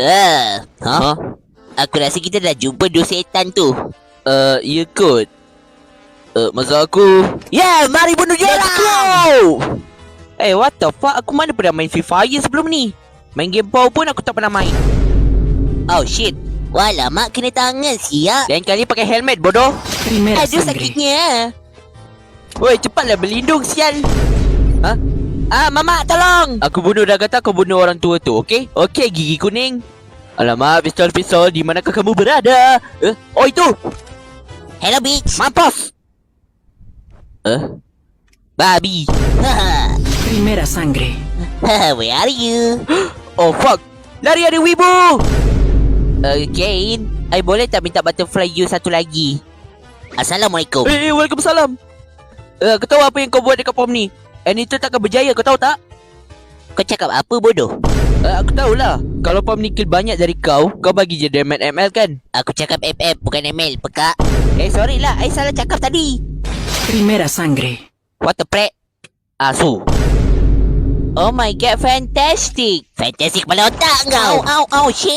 Ha? Aku rasa kita dah jumpa dua setan tu. Ya kot. Masa aku... Ya, mari bunuh dia Let's go! lah. What the fuck? Aku mana pernah main Free Fire sebelum ni? Main game power pun aku tak pernah main. Oh shit. Walah, mak kena tangan siap. Lain kali pakai helmet, bodoh. Primera Aduh, sangre. sakitnya. Woi, cepatlah berlindung, sial. Ha? Mamak, tolong. Aku bunuh dah kata kau bunuh orang tua tu, okey? Okey, gigi kuning. Alamak, pistol, di manakah kamu berada? Oh, itu! Hello, bitch. Mampus! Babi. Primera sangre. Where are you? Oh, fuck! Lari ada wibu! Kane, Boleh tak minta butterfly you satu lagi? Assalamualaikum. Waalaikumsalam. Kau tahu apa yang kau buat dekat pom ni? Itu takkan berjaya, kau tahu tak? Kau cakap apa, bodoh? Aku tahulah. Kalau pom ni kill banyak dari kau bagi je damage ML kan? Aku cakap FF, bukan ML, pekak. Sorry lah, I salah cakap tadi. Primera sangre. What the prek? Asu. Oh my god, fantastic. Fantastic kepala otak kau. Au, shit.